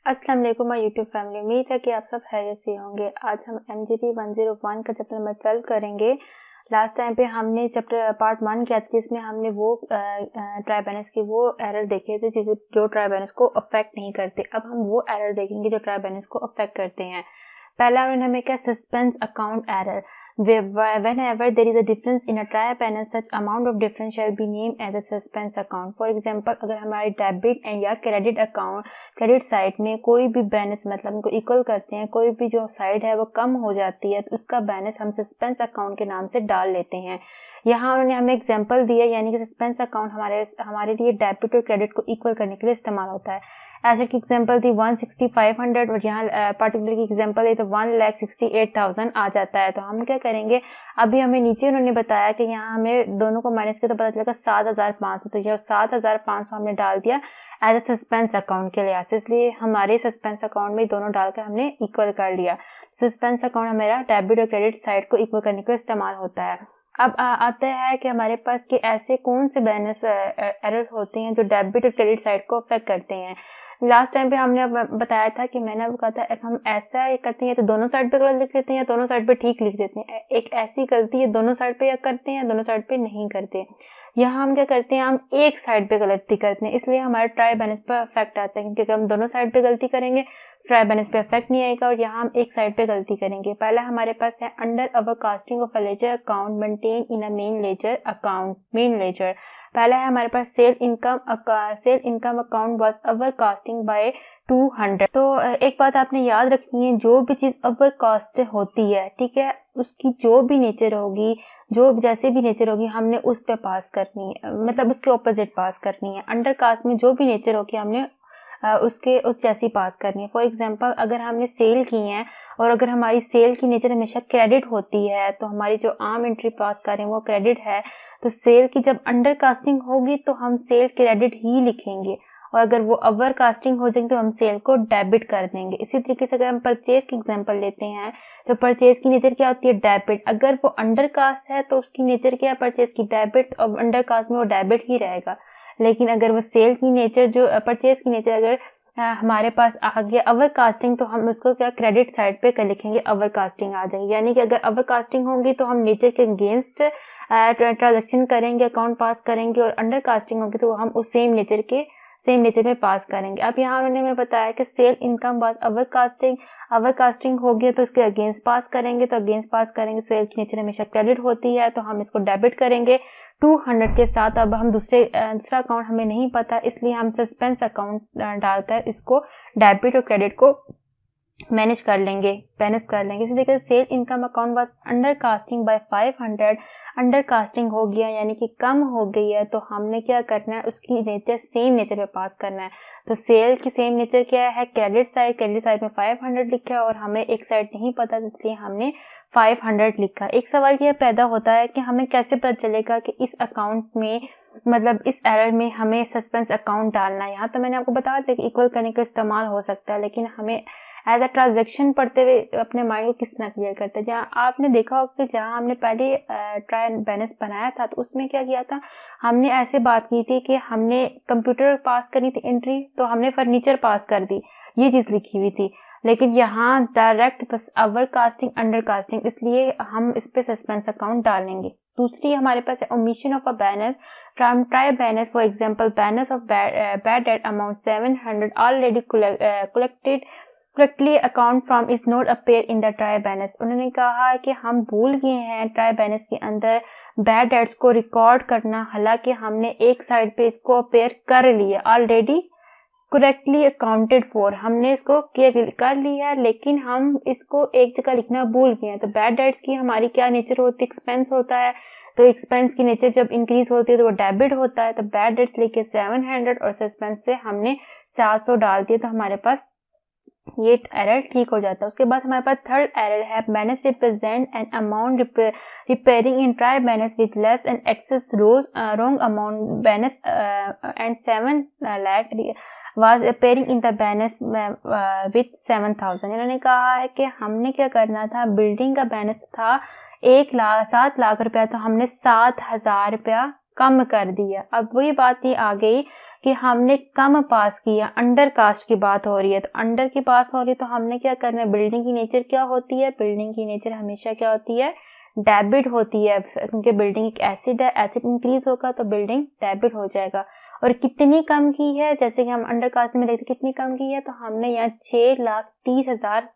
अस्सलाम वालेकुम my YouTube family. उम्मीद है कि आप सब खैरियत से होंगे। आज हम MGT 101 का चैप्टर नंबर 12 करेंगे। लास्ट टाइम पे हमने चैप्टर पार्ट 1 किया था जिसमें हमने वो ट्राइबैनस की वो एरर देखे थे जो ट्राइबैनस को अफेक्ट नहीं करते। अब हम वो एरर देखेंगे जो ट्राइबैनस को अफेक्ट करते हैं। पहला उन्होंने हमें क्या, suspense account error. Whenever there is a difference in a ट्राइबैनस, such amount of difference shall be named as a suspense account. For example, अगर हमारी डेबिट या क्रेडिट अकाउंट, क्रेडिट साइड में कोई भी बैलेंस मतलब उनको इक्वल करते हैं, कोई भी जो साइड है वो कम हो जाती है तो उसका बैलेंस हम सस्पेंस अकाउंट के नाम से डाल लेते हैं। यहाँ उन्होंने हमें एग्जांपल दिया, यानी कि सस्पेंस अकाउंट हमारे लिए डेबिट और क्रेडिट को इक्वल करने के लिए इस्तेमाल होता है। एसेट की एग्जांपल थी 16500 और यहाँ पार्टिकुलर की एग्जांपल है तो 1,68,000 आ जाता है। तो हम क्या करेंगे, अभी हमें नीचे उन्होंने बताया कि यहाँ हमें दोनों को माइनस किया तो पता चलेगा 7,500, तो यह 7,500 हमने डाल दिया एज ए सस्पेंस अकाउंट के लिहाज से, इसलिए हमारे सस्पेंस अकाउंट में दोनों डालकर हमने इक्वल कर लिया। सस्पेंस अकाउंट हमारा डेबिट और क्रेडिट साइड को इक्वल करने के लिए इस्तेमाल होता है। अब आता है कि हमारे पास कि ऐसे कौन से बैलेंस एरर्स होते हैं जो डेबिट और क्रेडिट साइड को अफेक्ट करते हैं। लास्ट टाइम पे हमने बताया था कि मैंने आपको कहा था हम ऐसा करते हैं तो दोनों साइड पे गलत लिख देते हैं या दोनों साइड पे ठीक लिख देते हैं। एक ऐसी गलती है दोनों साइड पे या करते हैं या दोनों साइड पे नहीं करते। यहाँ हम क्या करते हैं, हम एक साइड पे गलती करते हैं, इसलिए हमारे ट्राई बैलेंस पर अफेक्ट आता है, क्योंकि हम दोनों साइड पे गलती करेंगे ट्राई बैलेंस पे अफेक्ट नहीं आएगा। और यहाँ हम एक साइड पे गलती करेंगे। पहला हमारे पास है under our casting of a ledger account maintain in a main ledger account. Main ledger पहला है हमारे पास sale income account was our casting by 200। तो एक बात आपने याद रखनी है, जो भी चीज अवर कास्ट होती है, ठीक है, उसकी जो भी नेचर होगी, जो जैसे भी नेचर होगी, हमने उस पे पास करनी है, मतलब उसके ऑपोजिट पास करनी है। अंडर कास्ट में जो भी नेचर होगी हमने उसके उस जैसी पास करनी है। फॉर एग्जांपल अगर हमने सेल की है और अगर हमारी सेल की नेचर हमेशा क्रेडिट होती है तो हमारी जो आम एंट्री पास करें वो क्रेडिट है, तो सेल की जब अंडर कास्टिंग होगी तो हम सेल क्रेडिट ही लिखेंगे, और अगर वो ओवर कास्टिंग हो जाएंगे तो हम सेल को डेबिट कर देंगे। इसी तरीके से अगर हम परचेज की एग्जांपल लेते हैं तो परचेज की नेचर क्या होती है, डेबिट। अगर वो अंडर कास्ट है तो उसकी नेचर क्या है, परचेज की डेबिट, और अंडर कास्ट में वो डेबिट ही रहेगा। लेकिन अगर वो सेल की नेचर, जो परचेज की नेचर अगर हमारे पास आ गया ओवर कास्टिंग, तो हम उसको क्या क्रेडिट साइड पे कर लिखेंगे, ओवर कास्टिंग आ जाएगी। यानी कि अगर ओवर कास्टिंग होगी तो हम नेचर के अगेंस्ट ट्रांजैक्शन करेंगे, अकाउंट पास करेंगे, और अंडर कास्टिंग होगी तो हम उस सेम नेचर में पास करेंगे। अब यहाँ उन्होंने हमें बताया कि सेल इनकम बात ओवर कास्टिंग होगी तो इसके अगेंस्ट पास करेंगे, तो अगेंस्ट पास करेंगे, सेल की नेचर हमेशा क्रेडिट होती है तो हम इसको डेबिट करेंगे 200 के साथ। अब हम दूसरा अकाउंट हमें नहीं पता, इसलिए हम सस्पेंस अकाउंट डालकर इसको डेबिट और क्रेडिट को मैनेज कर लेंगे। इसी तरीके से sale income account was undercasting by 500, undercasting हो गया यानी कि कम हो गई है, तो हमने क्या करना है, उसकी नेचर सेम नेचर पे पास करना है। तो सेल की सेम नेचर क्या है, क्रेडिट साइड में 500 लिखा है और हमें एक साइड नहीं पता, इसलिए हमने 500 लिखा। एक सवाल यह पैदा होता है कि हमें कैसे पता चलेगा कि इस अकाउंट में, मतलब इस एरर में हमें सस्पेंस अकाउंट डालना है। यहाँ तो मैंने आपको बताया था कि इक्वल करने का इस्तेमाल हो सकता है, लेकिन हमें एज अ ट्रांजेक्शन पढ़ते हुए अपने माइंड को किस तरह क्लियर करते हैं। जहाँ आपने देखा होगा कि जहाँ हमने पहले ट्राई बैलेंस बनाया था तो उसमें क्या किया था, हमने ऐसे बात की थी कि हमने कंप्यूटर पास करनी थी एंट्री, तो हमने फर्नीचर पास कर दी, ये चीज लिखी हुई थी। लेकिन यहाँ डायरेक्ट बस ओवर कास्टिंग अंडर कास्टिंग, इसलिए हम इस पे सस्पेंस अकाउंट डालेंगे। दूसरी हमारे पास है omission of a balance from try balance. For example balance of bad debt amount 700 already collected correctly account from is not appear in the try balance। उन्होंने कहा है कि हम भूल गए हैं ट्राई बैलेंस के अंदर बैड डेट्स को रिकॉर्ड करना, हालांकि हमने एक साइड पे इसको अपेयर कर लिया, ऑलरेडी करेक्टली अकाउंटेड फॉर, हमने इसको कर लिया, लेकिन हम इसको एक जगह लिखना भूल गए हैं। तो बैड डेट्स की हमारी क्या नेचर होती है, एक्सपेंस होता है, तो एक्सपेंस की नेचर जब इंक्रीज होती है तो वो डेबिट होता है। तो बैड डेट्स लेके 700 और सस्पेंस से हमने 700 डाल दिया, तो हमारे पास ये एरर ठीक हो जाता है। उसके बाद हमारे पास थर्ड एरर है balance represent an amount repairing in trial balance with less and excess wrong amount balance and 7 lakh was appearing in the balance with 7000। इन्होंने कहा है कि हमने क्या करना था, बिल्डिंग का बैलेंस था 7 लाख रुपया, तो हमने 7000 रुपया कम कर दिया। अब वही बात ही आ गई कि हमने कम पास किया, अंडर कास्ट की बात हो रही है, तो अंडर की पास हो रही है तो हमने क्या करना है, बिल्डिंग की नेचर क्या होती है, बिल्डिंग की नेचर हमेशा क्या होती है, डेबिट होती है, क्योंकि बिल्डिंग एक एसिड है, एसिड इंक्रीज होगा तो बिल्डिंग डेबिट हो जाएगा। और कितनी कम की है, जैसे कि हम अंडर कास्ट में देखते कितनी कम की है, तो हमने यहाँ 6,30,000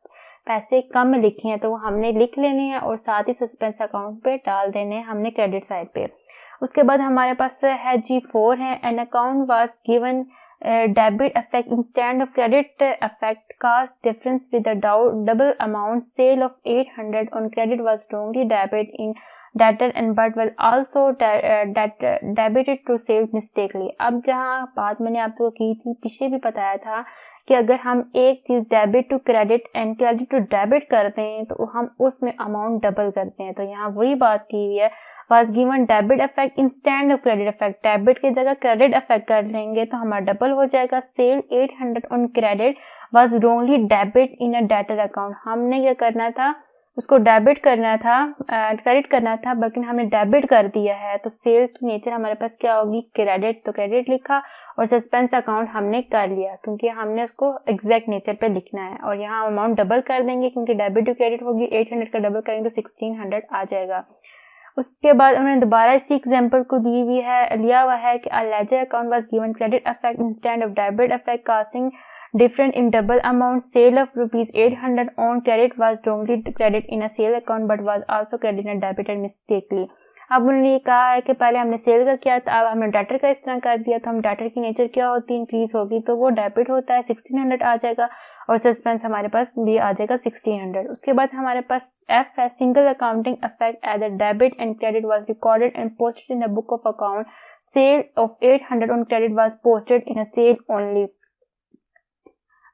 पैसे कम लिखे हैं, तो वो हमने लिख लेने हैं और साथ ही सस्पेंस अकाउंट पे डाल देने हैं हमने क्रेडिट साइड पे। उसके बाद हमारे पास है G4 है, an account was given debit affect instead of credit affect cost difference with the double amount sale of 800 on credit was wrongly debit in debtor and but will also debited to sales mistakenly। अब जहाँ बात मैंने आपको की थी, पीछे भी बताया था कि अगर हम एक चीज debit to credit and credit to debit करते हैं तो हम उसमें अमाउंट डबल करते हैं। तो यहाँ वही बात की हुई है, was given debit affect instead of credit affect, debit की जगह क्रेडिट अफेक्ट कर लेंगे तो हमारा डबल हो जाएगा। Sale 800 on credit was wrongly debit in a debtor account, हमने क्या करना था, उसको डेबिट करना था, क्रेडिट करना था, बल्कि हमने डेबिट कर दिया है। तो सेल की नेचर हमारे पास क्या होगी, क्रेडिट, तो क्रेडिट लिखा और सस्पेंस अकाउंट हमने कर लिया क्योंकि हमने उसको एग्जैक्ट नेचर पे लिखना है। और यहाँ अमाउंट डबल कर देंगे क्योंकि डेबिट टू क्रेडिट होगी, 800 का डबल करेंगे तो 1600 आ जाएगा। उसके बाद उन्होंने दोबारा इसी एग्जांपल को दी हुई है, लिया हुआ है कि a ledger account was given credit affect instead of debit affect casting different in double amount, sale of rupees 800 on credit was wrongly credit in a sale account but was also credited and debited mistakenly। अब उन्होंने ये कहा है कि पहले हमने cell का किया था, अब हमने डेटर का इस तरह कर दिया, तो हम डेटर की नेचर क्या होती है, इंक्रीज होगी, तो वो डेबिट होता है, 1600 आ जाएगा और सस्पेंस हमारे पास भी आ जाएगा 1600। उसके बाद हमारे पास एफ है, single accounting effect as a debit and credit was recorded and posted in the book of account, sale of 800 on credit was posted in a sale only.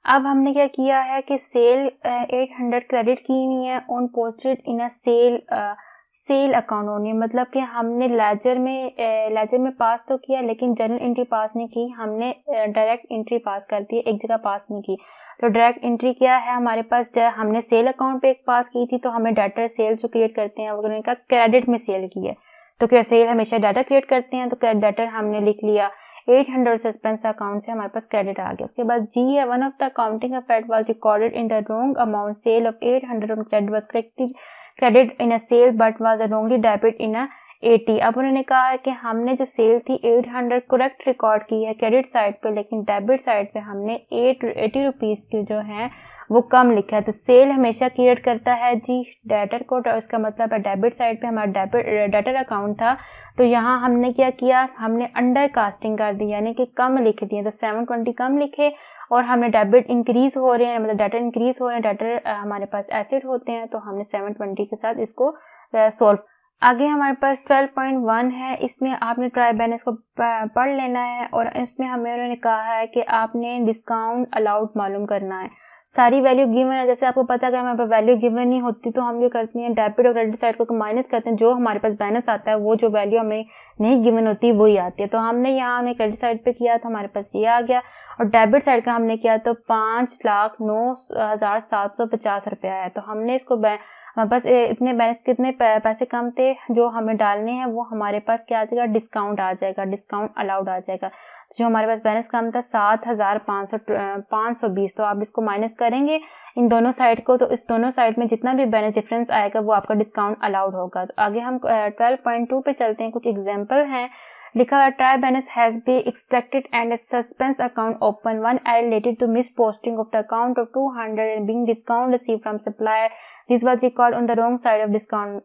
अब हमने क्या किया है कि सेल 800 क्रेडिट की हुई है on posted in a sale account only, मतलब कि हमने लेजर में पास तो किया लेकिन जर्नल एंट्री पास नहीं की, हमने डायरेक्ट एंट्री पास कर दी, एक जगह पास नहीं की। तो डायरेक्ट एंट्री क्या है हमारे पास, जब हमने सेल अकाउंट पे एक पास की थी तो हमें डाटा सेल जो क्रिएट करते हैं उन्होंने कहा क्रेडिट में सेल की है, तो क्या सेल हमेशा डाटा क्रिएट करते हैं, तो डाटा हमने लिख लिया 800 सस्पेंस अकाउंट से हमारे पास क्रेडिट आ गया। उसके बाद जी है, one of the accounting effect was recorded in the wrong amount, sale of 800 on credit was credit in a sale but was wrongly debit in a 80। अब उन्होंने कहा है कि हमने जो सेल थी 800 करेक्ट रिकॉर्ड की है क्रेडिट साइड पे, लेकिन डेबिट साइड पे हमने 80 रुपीज की जो है वो कम लिखा है। तो सेल हमेशा क्रिएट करता है जी डेटर को, तो इसका मतलब है डेबिट साइड पे हमारा डेटर अकाउंट था, तो यहाँ हमने क्या किया, हमने अंडर कास्टिंग कर दी, यानी कि कम लिख दिए, तो 720 कम लिखे और हमने डेबिट इंक्रीज हो रहे हैं, मतलब डेटर इंक्रीज हो रहे हैं, डेटर हमारे पास एसिड होते हैं, तो हमने 720 के साथ इसको सोल्व। आगे हमारे पास 12.1 है, इसमें आपने ट्राई बैलेंस को पढ़ लेना है और इसमें हमें उन्होंने कहा है कि आपने डिस्काउंट अलाउड मालूम करना है। सारी वैल्यू गिवन है, जैसे आपको पता है कि हमारे पास वैल्यू गिवन नहीं होती तो हम ये करते हैं डेबिट और क्रेडिट साइड को माइनस करते हैं, जो हमारे पास बैलेंस आता है वो जो वैल्यू हमें नहीं गिवन होती वही आती है। तो हमने यहाँ हमने क्रेडिट साइड पे किया तो हमारे पास ये आ गया और डेबिट साइड का हमने किया तो 5,09,750 रुपया आया। तो हमने इसको बस इतने बैलेंस कितने पैसे कम थे जो हमें डालने हैं, वो हमारे पास क्या आ जाएगा, डिस्काउंट आ जाएगा, डिस्काउंट अलाउड आ जाएगा। जो हमारे पास बैलेंस कम था 7,520, तो आप इसको माइनस करेंगे इन दोनों साइड को, तो इस दोनों साइड में जितना भी बैलेंस डिफरेंस आएगा वो आपका डिस्काउंट अलाउड होगा। तो आगे हम 12.2 पे चलते हैं, कुछ एग्जाम्पल हैं। लिखा हुआ trial balance has be extracted and suspense account open, one I related to miss posting of the account of 200 and being discount receive from supplier, this was record on the wrong side of discount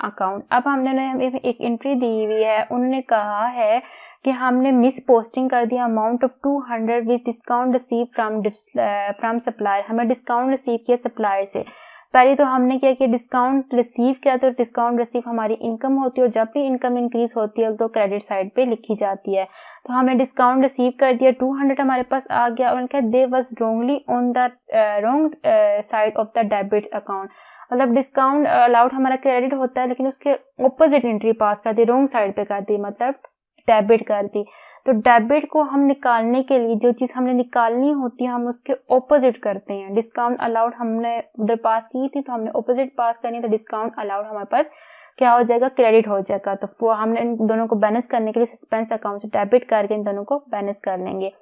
account. अब हमने एक entry दी हुई है, उन्होंने कहा है कि हमने मिस पोस्टिंग कर दिया amount of 200 with discount receive from supplier, हमें डिस्काउंट रिसीव किया सप्लायर से। पहले तो हमने क्या किया, डिस्काउंट रिसीव किया, तो डिस्काउंट रिसीव हमारी इनकम होती है और जब भी इनकम इंक्रीज होती है तो क्रेडिट साइड पे लिखी जाती है। तो हमने डिस्काउंट रिसीव कर दिया, 200 हमारे पास आ गया और उनका they was wrongly on the wrong side of the debit account, मतलब डिस्काउंट अलाउड हमारा क्रेडिट होता है लेकिन उसके ऑपोजिट एंट्री पास कर दी, रॉन्ग साइड पे कर दी, मतलब डेबिट कर दी। तो डेबिट को हम निकालने के लिए जो चीज हमने निकालनी होती है हम उसके ऑपोजिट करते हैं। डिस्काउंट अलाउड हमने उधर पास की थी तो हमने ऑपोजिट पास करनी, तो डिस्काउंट अलाउड हमारे पास क्या हो जाएगा, क्रेडिट हो जाएगा। तो वो हमने इन दोनों को बैलेंस करने के लिए सस्पेंस अकाउंट से डेबिट करके इन दोनों को बैलेंस कर लेंगे।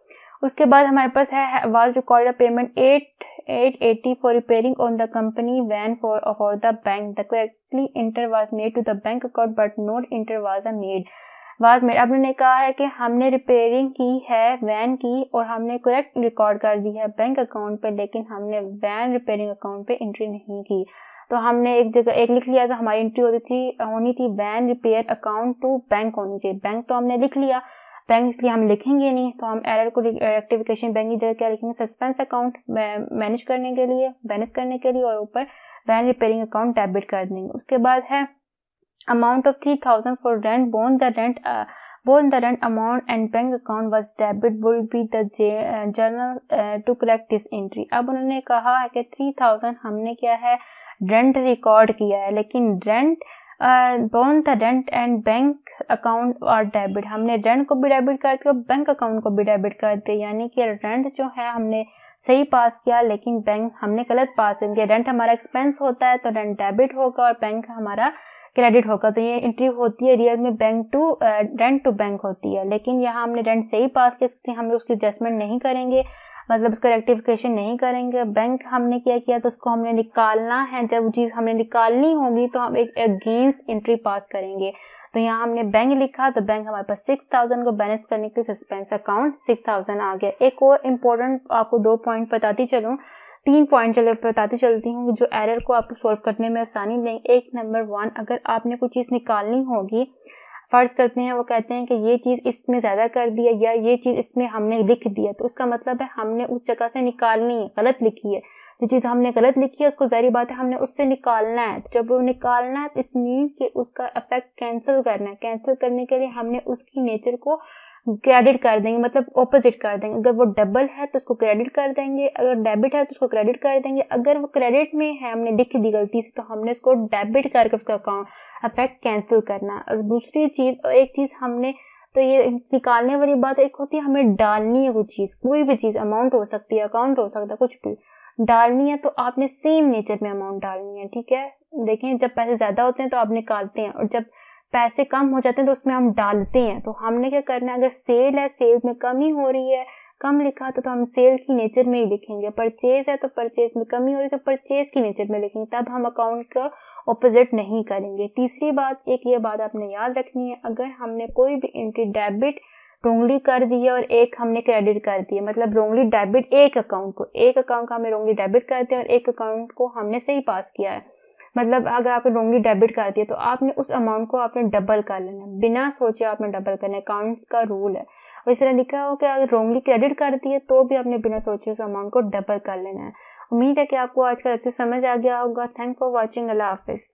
उसके बाद हमारे पास है was recorded payment 880 for repairing on the company van for the bank, the correctly enter was made to the bank account but not enter was made. अब उन्होंने कहा है कि हमने रिपेयरिंग की है वैन की और हमने करेक्ट रिकॉर्ड कर दी है बैंक अकाउंट पे, लेकिन हमने वैन रिपेयरिंग अकाउंट पे एंट्री नहीं की। तो हमने एक जगह एक लिख लिया था, हमारी एंट्री होनी थी van repair account to bank होनी चाहिए। बैंक तो हमने लिख लिया, बैंक इसलिए हम लिखेंगे नहीं, तो हम एरर को रेक्टिफिकेशन बैंक की जगह क्या लिखेंगे, सस्पेंस अकाउंट मैनेज करने के लिए, बैलेंस करने के लिए, और ऊपर वैन रिपेयरिंग अकाउंट डेबिट कर देंगे। उसके बाद है amount of 3000 for rent, both the rent amount and bank account was debit will be the journal to correct this entry। अब उन्होंने कहा है कि 3000 हमने क्या है रेंट रिकॉर्ड किया है, लेकिन rent both the rent and bank account are debit, हमने रेंट को भी डेबिट कर दिया, बैंक अकाउंट को भी डेबिट कर दिया। यानी कि रेंट जो है हमने सही पास किया, लेकिन बैंक हमने गलत पास किया। रेंट हमारा एक्सपेंस होता है तो रेंट डेबिट होगा और बैंक हमारा क्रेडिट होगा। तो ये एंट्री होती है रियल में रेंट टू बैंक होती है, लेकिन यहाँ हमने रेंट सही पास किया सकते हैं, हम उसकी एडजस्टमेंट नहीं करेंगे, मतलब उसका रेक्टिफिकेशन नहीं करेंगे। बैंक हमने क्या किया, तो उसको हमने निकालना है, जब वो चीज़ हमने निकालनी होगी तो हम एक अगेंस्ट एंट्री पास करेंगे। तो यहाँ हमने बैंक लिखा, तो बैंक हमारे पास 6000 को बैलेंस करने के लिए सस्पेंस अकाउंट 6000 आ गया। एक और इम्पोर्टेंट आपको 2 पॉइंट बताती चलूँ, 3 पॉइंट बताती चलती हूँ जो एरर को आपको सॉल्व करने में आसानी देंगे। एक नंबर 1, अगर आपने कोई चीज़ निकालनी होगी, फर्ज करते हैं वो कहते हैं कि ये चीज़ इसमें ज़्यादा कर दिया या ये चीज़ इसमें हमने लिख दिया, तो उसका मतलब है हमने उस जगह से निकालनी है, गलत लिखी है। जो चीज़ हमने गलत लिखी है उसको ज़ाहिर बात है हमने उससे निकालना है। तो जब वो निकालना है तो इट मीन कि उसका इफेक्ट कैंसिल करना है। कैंसिल करने के लिए हमने उसकी नेचर को क्रेडिट कर देंगे, मतलब ऑपोजिट कर देंगे। अगर वो डबल है तो उसको क्रेडिट कर देंगे, अगर डेबिट है तो उसको क्रेडिट कर देंगे। अगर वो क्रेडिट में है, हमने लिख दी गलती से, तो हमने उसको डेबिट करके उसका अकाउंट इफेक्ट कैंसिल करना। और दूसरी चीज़, एक चीज़ हमने, तो ये निकालने वाली बात एक होती है हमें डालनी है, वो चीज़ कोई भी चीज़, अमाउंट हो सकती है, अकाउंट हो सकता है, कुछ भी डालनी है तो आपने सेम नेचर में अमाउंट डालनी है। ठीक है, देखें जब पैसे ज़्यादा होते हैं तो आप निकालते हैं, और जब पैसे कम हो जाते हैं तो उसमें हम डालते हैं। तो हमने क्या करना है, अगर सेल है, सेल में कमी हो रही है, कम लिखा तो हम सेल की नेचर में ही लिखेंगे। परचेज है तो परचेज में कमी हो रही है तो परचेज की नेचर में लिखेंगे, तब हम अकाउंट का ऑपोजिट नहीं करेंगे। तीसरी बात, एक ये बात आपने याद रखनी है, अगर हमने कोई भी एंट्री डेबिट रोंगली कर दी है और एक हमने क्रेडिट कर दी है, मतलब रोंगली डेबिट एक अकाउंट को हमने रोंगली डेबिट कर दिया और एक अकाउंट को हमने सही पास किया है, मतलब अगर आपने रोंगली डेबिट कर दिया तो आपने उस अमाउंट को आपने डबल कर लेना है, बिना सोचे आपने डबल करना है, अकाउंट का रूल है। और इस तरह लिखा हो कि अगर रोंगली क्रेडिट कर दी है तो भी आपने बिना सोचे उस अमाउंट को डबल कर लेना है। उम्मीद है कि आपको आज का लेक्चर समझ आ गया होगा। Thank for watching. अल्लाह हाफिज़।